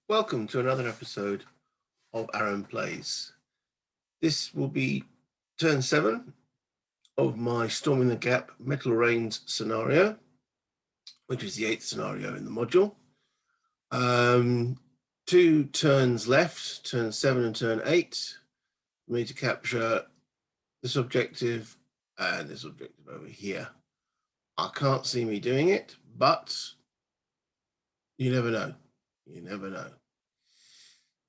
Welcome to another episode of Aaron Plays. This will be turn 7 of my Storming the Gap Metal Rains scenario, which is the 8th scenario in the module. 2 turns left, turn 7 and turn 8, for me to capture this objective and this objective over here. I can't see me doing it, but you never know. You never know.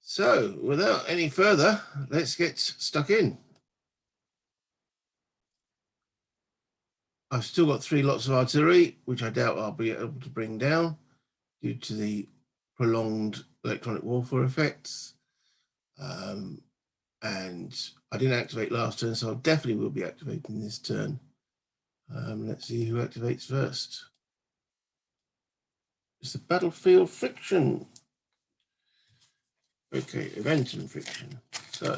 So, without any further, let's get stuck in. I've still got 3 lots of artillery, which I doubt I'll be able to bring down due to the prolonged electronic warfare effects. And I didn't activate last turn, so I definitely will be activating this turn. Let's see who activates first. It's the battlefield friction. Okay, event and friction. So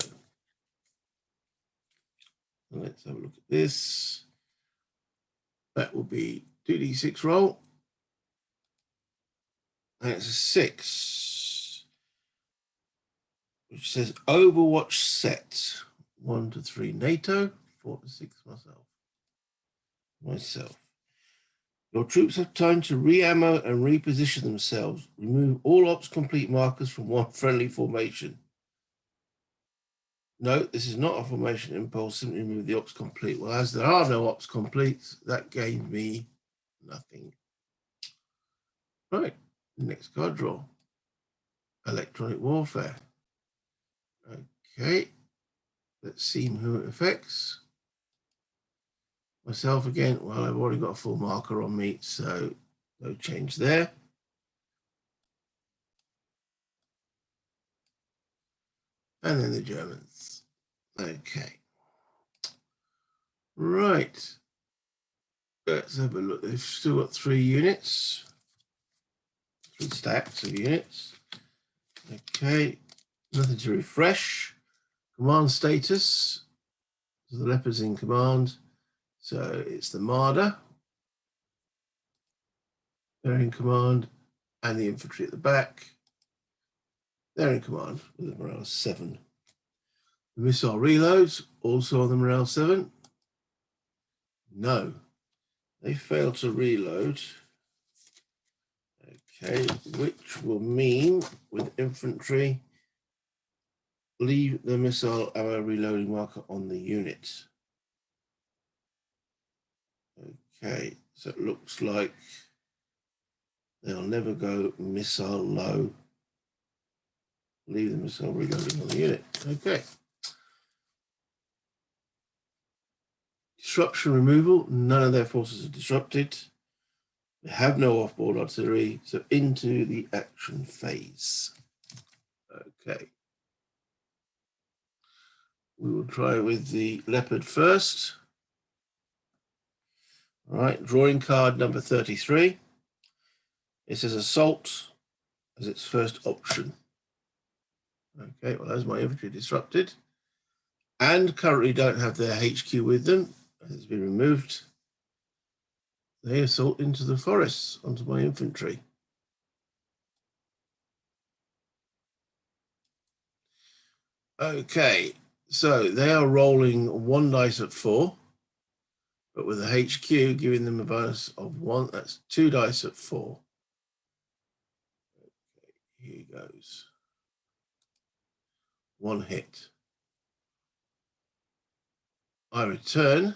let's have a look at this. That will be 2d6 roll. And it's a 6, which says Overwatch set 1 to 3 NATO, 4 to 6 myself. Your troops have time to re-ammo and reposition themselves. Remove all ops complete markers from one friendly formation. No, this is not a formation impulse. Simply remove the ops complete. Well, as there are no ops completes, that gained me nothing. Right, next card draw. Electronic warfare. Okay, let's see who it affects. Myself again. Well, I've already got a full marker on me, so no change there. And then the Germans. Okay. Right. Let's have a look. They've still got 3 units. 3 stacks of units. Okay. Nothing to refresh. Command status. So the Leopard's in command. So it's the Marder. They're in command. And the infantry at the back. They're in command with a morale 7. The missile reloads, also on the morale 7. No, they fail to reload. Okay, which will mean with infantry, leave the missile ammo reloading marker on the unit. Okay, so it looks like they'll never go missile low. Leave the missile reloading on the unit. Okay. Disruption removal, none of their forces are disrupted. They have no off-board artillery, so into the action phase. Okay. We will try with the Leopard first. All right, drawing card number 33. It says Assault as its first option. Okay, well, that's my infantry disrupted. And currently don't have their HQ with them. It's been removed. They assault into the forests onto my infantry. Okay, so they are rolling 1 dice at 4, but with a HQ giving them a bonus of 1. That's 2 dice at 4. Okay, here goes. 1 hit. I return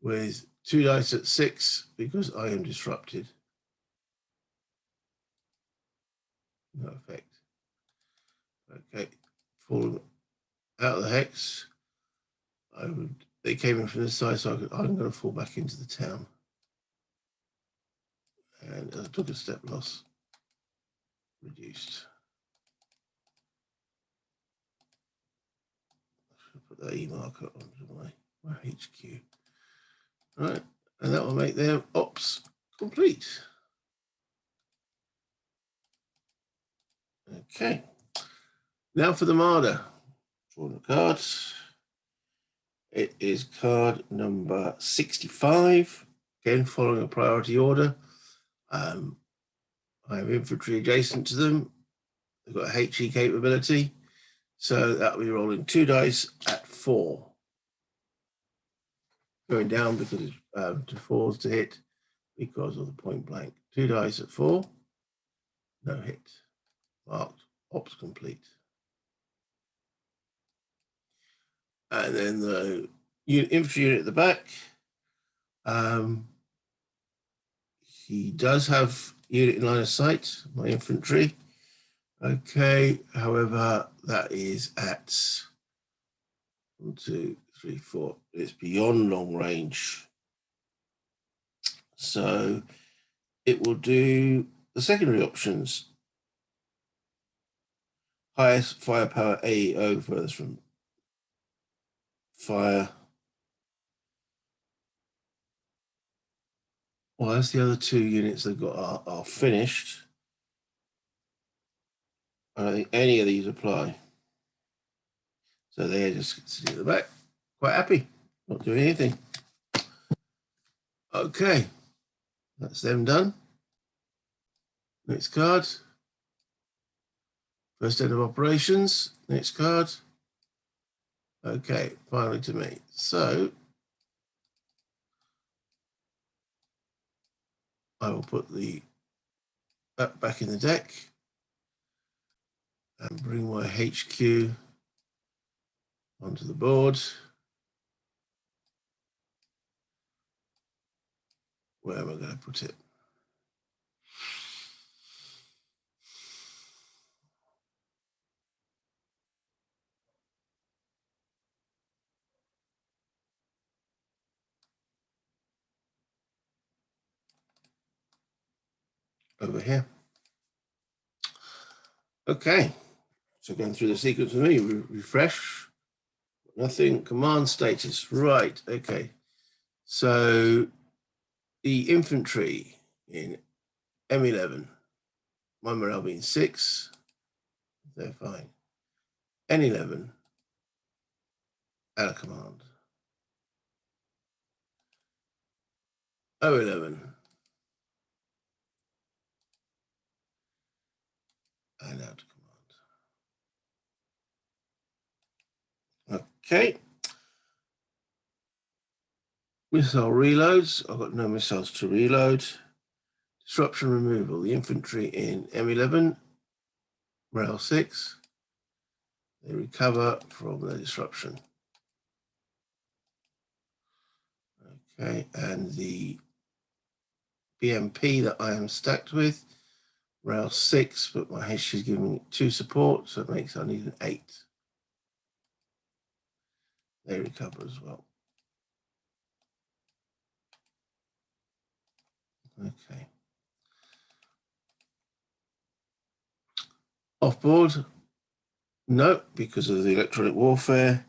with 2 dice at 6 because I am disrupted. No effect. Okay, falling out of the hex. They came in from this side, so I'm going to fall back into the town. And I took a step loss. Reduced. I should put that E marker onto my HQ. All right, and that will make their ops complete. Okay, now for the Marder. Drawing a card. It is card number 65. Again, following a priority order. I have infantry adjacent to them. They've got a HE capability. So that will be rolling 2 dice at 4. Going down because it's to 4s to hit because of the point blank. 2 dice at 4. No hit. Marked. Ops complete. And then the infantry unit at the back. He does have unit in line of sight, my infantry. Okay, however, that is at 1, 2, 3, 4. It's beyond long range. So it will do the secondary options. Highest firepower AEO furthest from fire. Well, that's the other 2 units they've got are finished. I don't think any of these apply. So they're just sitting at the back, quite happy, not doing anything. Okay, that's them done. Next card. First end of operations. Next card. Okay, finally to me. So I will put that back in the deck and bring my HQ onto the board. Where am I going to put it? Over here. Okay, so going through the sequence with me, refresh, nothing, command status, right, okay. So the infantry in M11, my morale being 6, they're fine. N11, out of command. O11, and out of command. Okay. Missile reloads. I've got no missiles to reload. Disruption removal. The infantry in M11, morale 6. They recover from the disruption. Okay, and the BMP that I am stacked with, morale 6, but my HQ is giving me 2 support, so it makes I need an 8. They recover as well. Okay. Off board? No, because of the electronic warfare.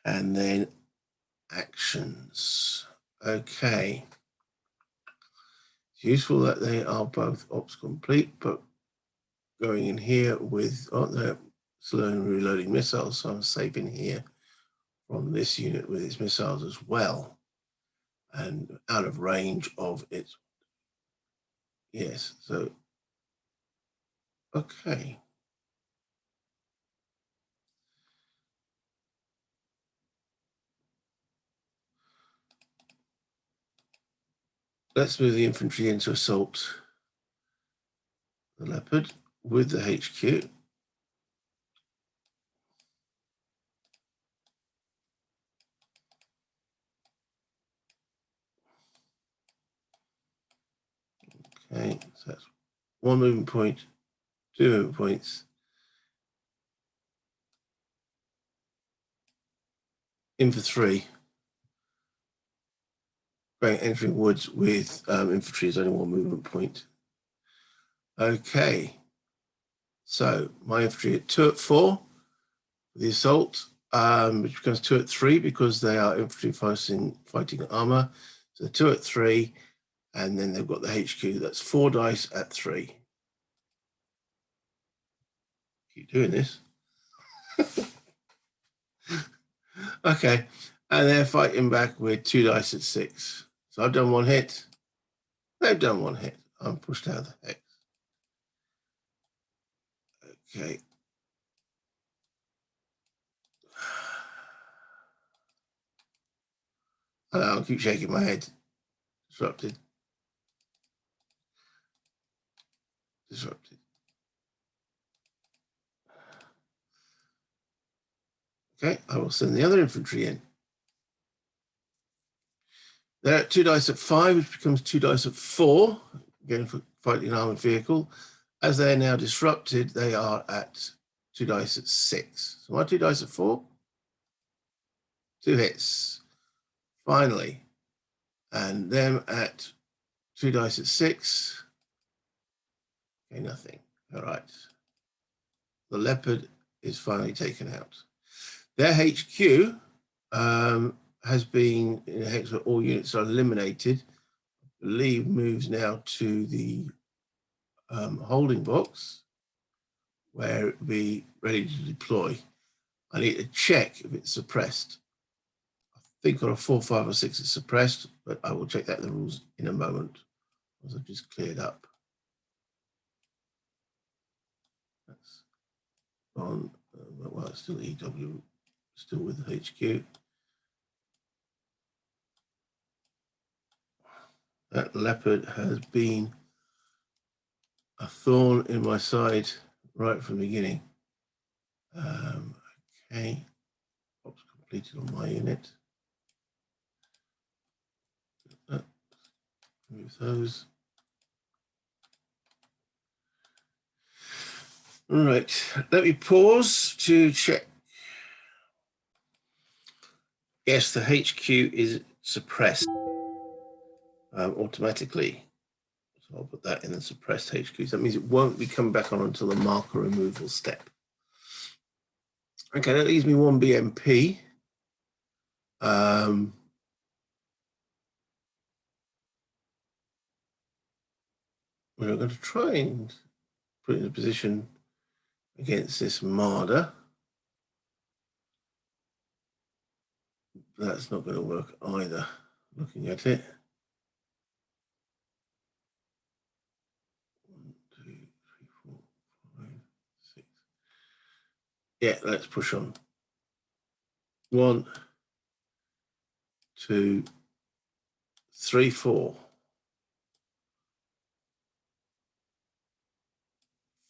And then actions. Okay. It's useful that they are both ops complete, but going in here with, they're slow and reloading missiles, so I'm saving here from this unit with its missiles as well. And out of range of its, yes, so, okay. Let's move the infantry into assault the Leopard with the HQ. Okay, so that's 1 movement point, 2 movement points. In for 3. Entering woods with infantry is only 1 movement point. Okay, so my infantry at 2 at 4 for the assault, which becomes 2 at 3 because they are infantry fighting armor. So 2 at 3, and then they've got the HQ. That's 4 dice at 3. Keep doing this. Okay, and they're fighting back with 2 dice at 6. So I've done 1 hit. They've done 1 hit. I'm pushed out of the hex. Okay. I'll keep shaking my head. Disrupted. Disrupted. Okay, I will send the other infantry in. They're at 2 dice at 5, which becomes 2 dice at 4, again for fighting an armored vehicle. As they are now disrupted, they are at 2 dice at 6. So my 2 dice at 4, 2 hits. Finally. And them at 2 dice at 6. Okay, nothing. All right. The leopard is finally taken out. Their HQ has been in a hex where all units are eliminated. I believe moves now to the holding box where it will be ready to deploy. I need to check if it's suppressed. I think on a 4, 5, or 6 it's suppressed, but I will check that in the rules in a moment, as I've just cleared up. That's on, well, it's still EW, still with the HQ. That leopard has been a thorn in my side right from the beginning. Okay, ops completed on my unit. Move those. All right, let me pause to check. Yes, the HQ is suppressed automatically. So I'll put that in the suppressed HQ. So that means it won't be coming back on until the marker removal step. Okay, that leaves me 1 BMP. We're going to try and put it in a position against this Marder. That's not going to work either, looking at it. 1, 2, 3, 4, 5, 6. Yeah, let's push on. 1, 2, 3, 4,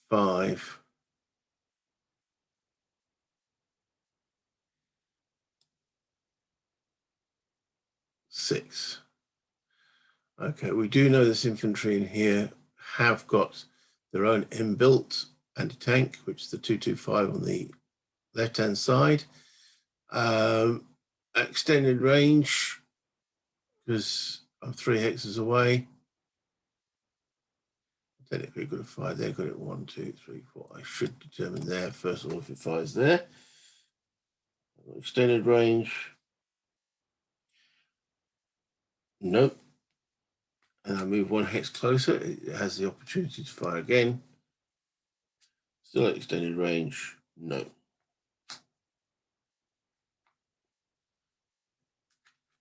5, 6. Okay, we do know this infantry in here have got their own inbuilt anti-tank, which is the 225 on the left-hand side. Extended range, because I'm 3 hexes away. Technically good at 5 there, good at 1, 2, 3, 4. I should determine there, first of all, if it fires there. Extended range. Nope. And I move 1 hex closer, it has the opportunity to fire again. Still at extended range, no.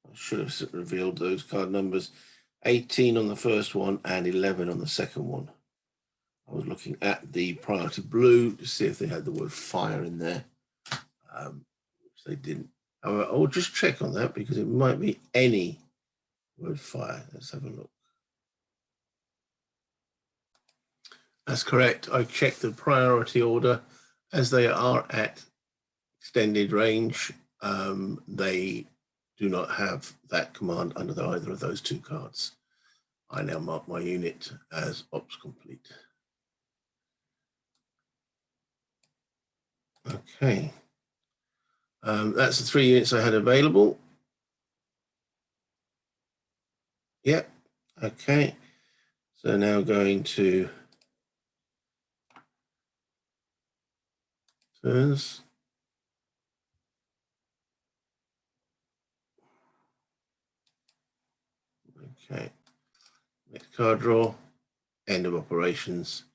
I should have revealed those card numbers. 18 on the first one and 11 on the second one. I was looking at the priority blue to see if they had the word fire in there, which they didn't. However, I'll just check on that because it might be any word fire. Let's have a look. That's correct. I checked the priority order as they are at extended range. They do not have that command under either of those 2 cards. I now mark my unit as ops complete. Okay. That's the 3 units I had available. Yep. Okay. So now going to turns. Okay. Next card draw. End of operations.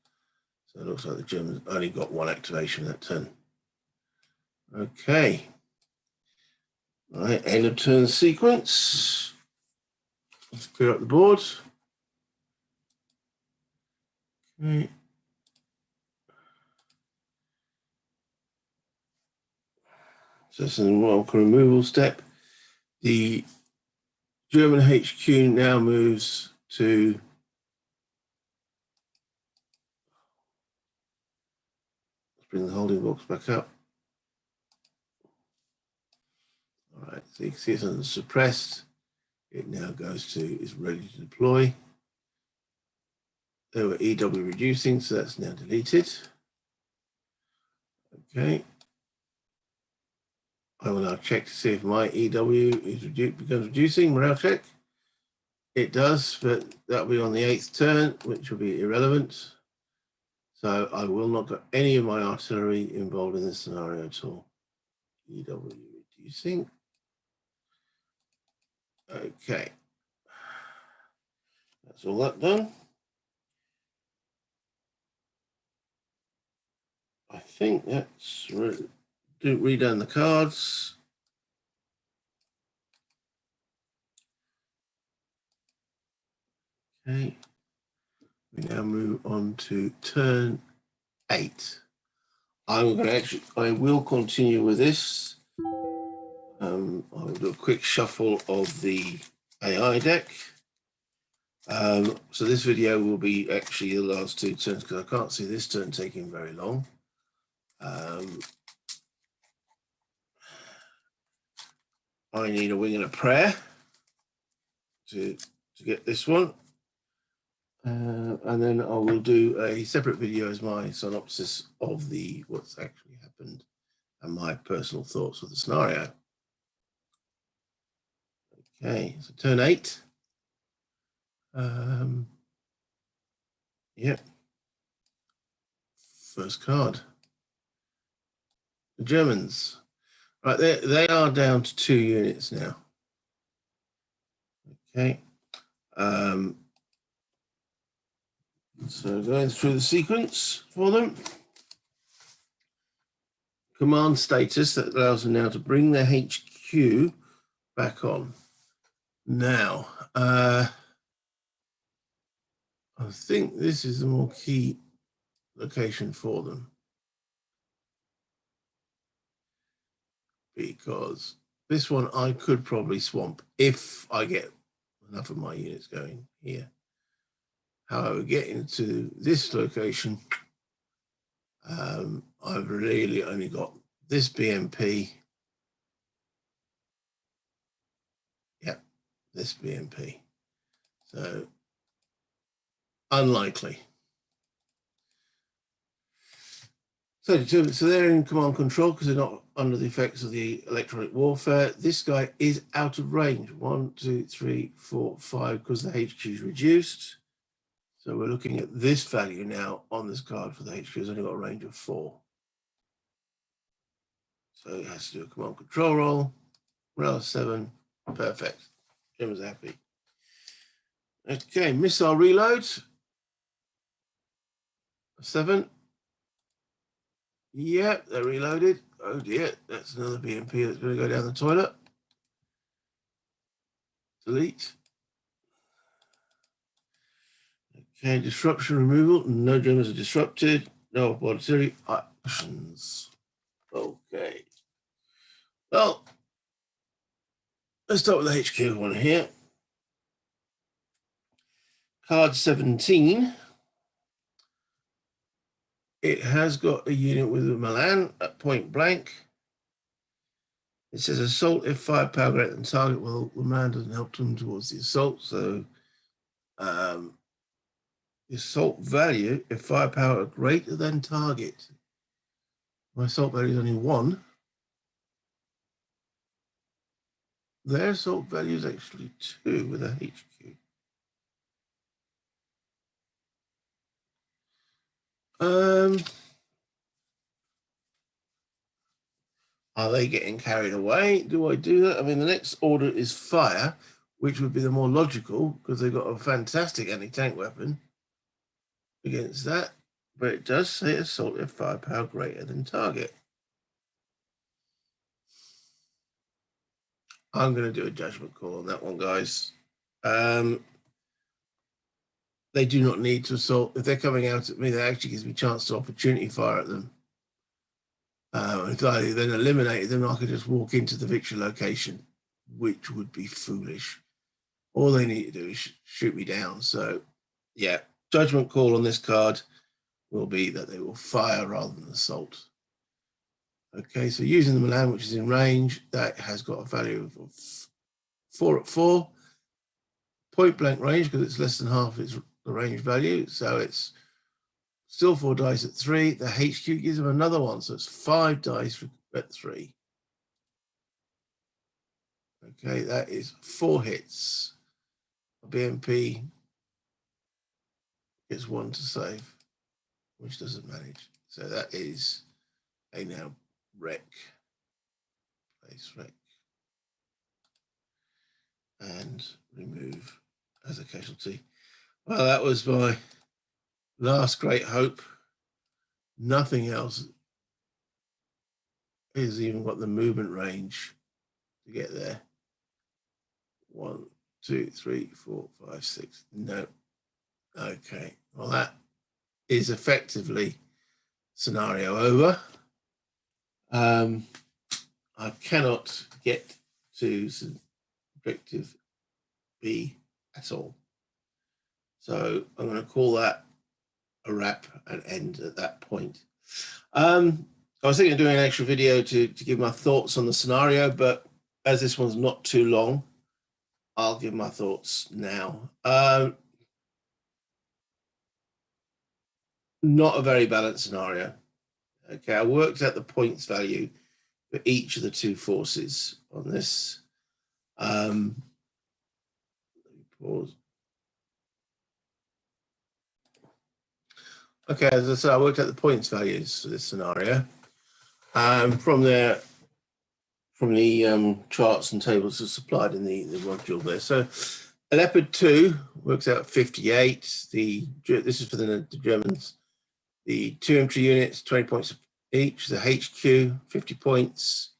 So it looks like the Germans only got 1 activation that turn. Okay. All right, end of turn sequence. Let's clear up the board. Okay. So this is a marker removal step. The German HQ now moves to bring the holding box back up. All right, so you can see it's under suppressed. It now goes to is ready to deploy. There were EW reducing, so that's now deleted. Okay. I will now check to see if my EW is becomes reducing. Morale check. It does, but that'll be on the 8th turn, which will be irrelevant. So I will not get any of my artillery involved in this scenario at all. EW reducing. Okay. That's all that done. I think that's redone the cards. Okay. We now move on to turn 8. I will continue with this. I'll do a quick shuffle of the AI deck. So this video will be actually the last 2 turns because I can't see this turn taking very long. I need a wing and a prayer to get this one. And then I will do a separate video as my synopsis of what's actually happened and my personal thoughts of the scenario. Okay, so turn 8. Yep. First card. The Germans. Right, they are down to 2 units now. Okay. So going through the sequence for them. Command status that allows them now to bring their HQ back on. Now, I think this is the more key location for them. Because this one I could probably swamp if I get enough of my units going here. However, getting to this location, I've really only got this BMP. Yep, this BMP. So unlikely. So they're in command control because they're not under the effects of the electronic warfare. This guy is out of range. 1, 2, 3, 4, 5, because the HQ is reduced. So we're looking at this value now on this card for the HQ. It's only got a range of 4. So it has to do a command control roll. Morale 7. Perfect. Jim was happy. Okay, missile reload. 7. Yep, they're reloaded. Oh dear, that's another BMP that's going to go down the toilet. Delete. Okay, disruption removal. No Germans are disrupted. No artillery actions. Okay. Well, let's start with the HQ one here. Card 17. It has got a unit with a Milan at point blank. It says assault if firepower greater than target. Well, the man doesn't help them towards the assault, so the assault value if firepower greater than target. My assault value is only 1. Their assault value is actually 2 with a HQ. Are they getting carried away? Do I do that? I mean, the next order is fire, which would be the more logical because they've got a fantastic anti-tank weapon against that. But it does say assault if firepower greater than target. I'm going to do a judgment call on that one, guys. They do not need to assault. If they're coming out at me, that actually gives me a chance to opportunity fire at them. If I then eliminated them, I could just walk into the victory location, which would be foolish. All they need to do is shoot me down. So, yeah, judgment call on this card will be that they will fire rather than assault. Okay, so using the Milan, which is in range, that has got a value of 4 at 4. Point blank range, because it's less than half its range value. So it's still 4 dice at 3. The HQ gives them another one, so it's 5 dice at 3. Okay, that is 4 hits. BMP gets 1 to save, which doesn't manage. So that is a now wreck. Place wreck. And remove as a casualty. Well, that was my last great hope. Nothing else has even got the movement range to get there. 1, 2, 3, 4, 5, 6. No. Okay. Well, that is effectively scenario over. I cannot get to objective B at all. So I'm going to call that a wrap and end at that point. I was thinking of doing an extra video to give my thoughts on the scenario, but as this one's not too long, I'll give my thoughts now. Not a very balanced scenario. Okay, I worked out the points value for each of the 2 forces on this. Let me pause. Okay, as I said, I worked out the points values for this scenario from the charts and tables that are supplied in the module there. So a Leopard 2 works out 58. This is for the Germans. The 2 infantry units, 20 points each. The HQ, 50 points.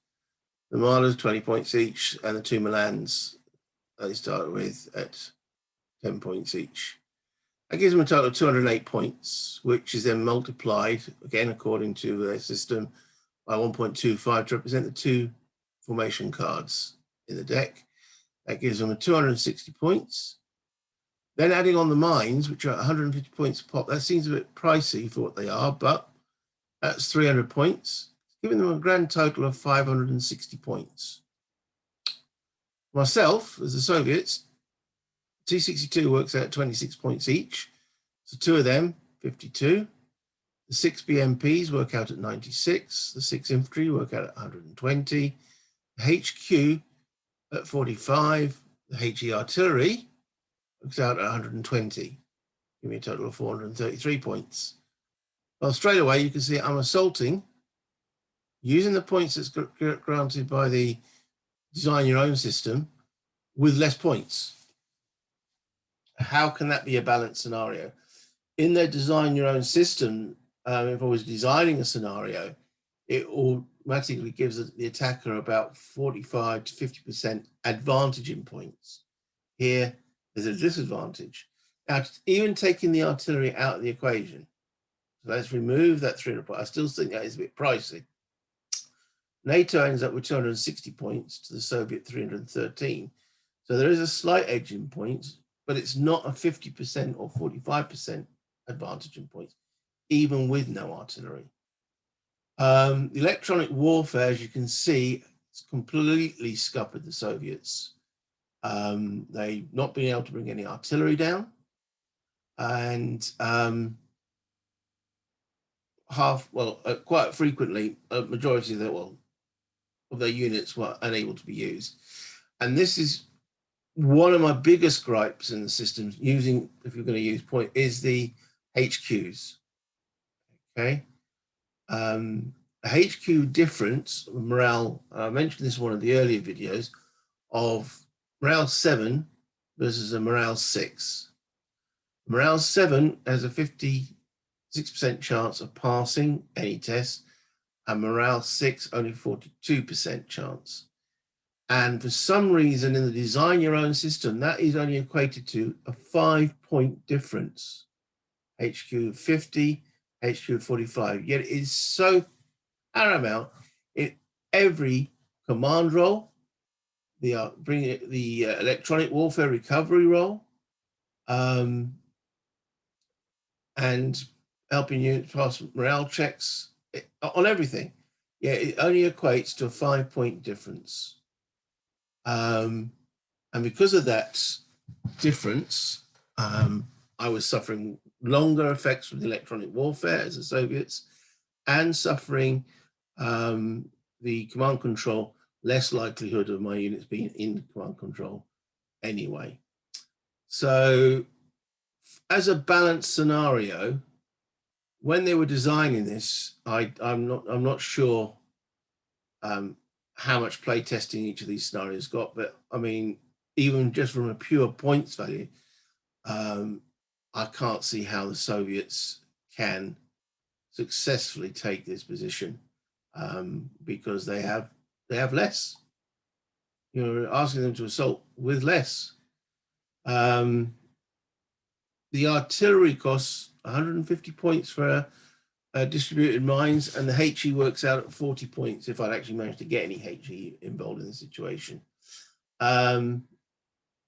The Marlers, 20 points each. And the 2 Milans, they start with at 10 points each. That gives them a total of 208 points, which is then multiplied, again, according to their system, by 1.25 to represent the 2 formation cards in the deck. That gives them a 260 points. Then adding on the mines, which are 150 points a pop, that seems a bit pricey for what they are, but that's 300 points, giving them a grand total of 560 points. Myself, as the Soviets, T-62 works out 26 points each. So 2 of them, 52. The 6 BMPs work out at 96. The 6 infantry work out at 120. The HQ at 45. The HE artillery works out at 120. Give me a total of 433 points. Well, straight away, you can see I'm assaulting using the points that's granted by the design your own system with less points. How can that be a balanced scenario? In their design your own system, if I was designing a scenario, it automatically gives the attacker about 45 to 50% advantage in points. Here, there's a disadvantage. Now, even taking the artillery out of the equation, so let's remove that 300 points. I still think that is a bit pricey. NATO ends up with 260 points to the Soviet 313. So there is a slight edge in points, but it's not a 50% or 45% advantage in points, even with no artillery. Electronic warfare, as you can see, it's completely scuppered the Soviets. They've not been able to bring any artillery down, and quite frequently, a majority of their units were unable to be used. And this is one of my biggest gripes in the systems using, if you're going to use point, is the HQs. Okay. HQ difference of morale, I mentioned this in one of the earlier videos, of morale 7 versus a morale 6. Morale 7 has a 56% chance of passing any test, and morale 6 only 42% chance. And for some reason in the design your own system, that is only equated to a 5-point difference. HQ 50, HQ 45, yet it is so paramount in every command role, the electronic warfare recovery role, and helping you pass morale checks on everything. Yeah, it only equates to a 5-point difference. And because of that difference, I was suffering longer effects from the electronic warfare as the Soviets, and suffering the command control, less likelihood of my units being in command control anyway. So as a balanced scenario, when they were designing this, I'm not sure how much play testing each of these scenarios got, but I mean, even just from a pure points value, I can't see how the Soviets can successfully take this position, because they have less. You're asking them to assault with less. The artillery costs 150 points for distributed mines, and the HE works out at 40 points if I'd actually managed to get any HE involved in the situation. I'm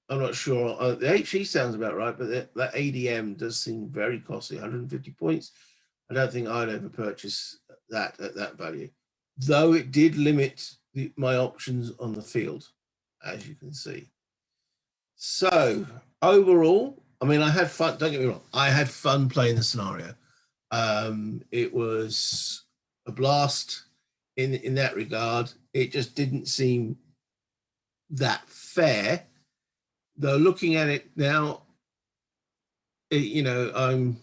not sure. The HE sounds about right, but that ADM does seem very costly, 150 points. I don't think I'd ever purchase that at that value, though it did limit my options on the field, as you can see. So overall, I mean, I had fun. Don't get me wrong. I had fun playing the scenario. It was a blast in that regard. It just didn't seem that fair, though. Looking at it now, I'm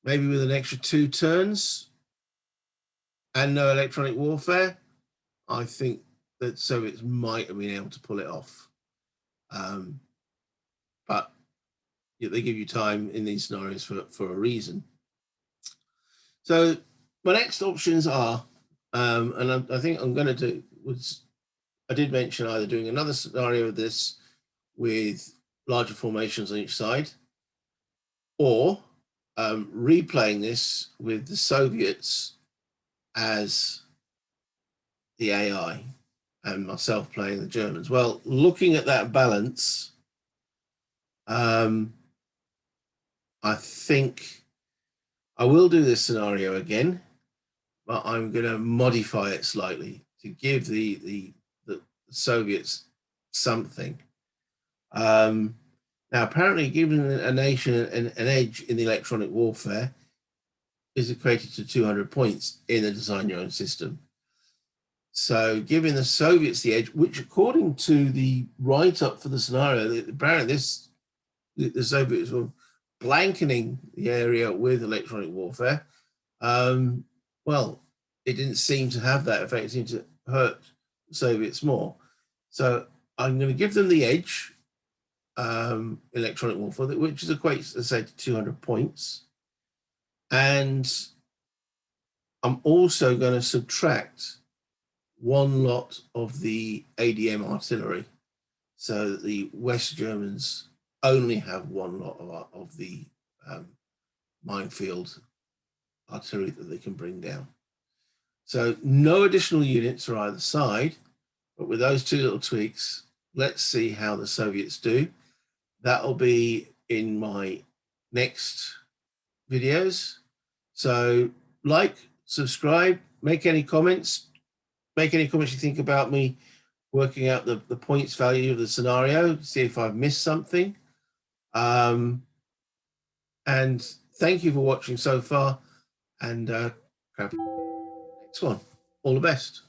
maybe with an extra 2 turns and no electronic warfare, I think that Soviets might have been able to pull it off. But they give you time in these scenarios for a reason. So my next options are, and I think I'm going to do, I did mention either doing another scenario of this with larger formations on each side, or replaying this with the Soviets as the AI and myself playing the Germans. Well, looking at that balance, I think I will do this scenario again, but I'm going to modify it slightly to give the Soviets something. Now, apparently, giving a nation an edge in the electronic warfare is equated to 200 points in the design your own system. So giving the Soviets the edge, which according to the write-up for the scenario, apparently the Soviets were blanketing the area with electronic warfare. Well, it didn't seem to have that effect. It seemed to hurt the Soviets more. So I'm going to give them the edge, electronic warfare, which is equates, as I say, to 200 points. And I'm also going to subtract 1 lot of the ADM artillery, so that the West Germans only have 1 lot of the minefield artillery that they can bring down. So no additional units for either side, but with those 2 little tweaks, let's see how the Soviets do. That'll be in my next videos. So like, subscribe, make any comments you think about me working out the points value of the scenario, see if I've missed something. And thank you for watching so far, and next one. All the best.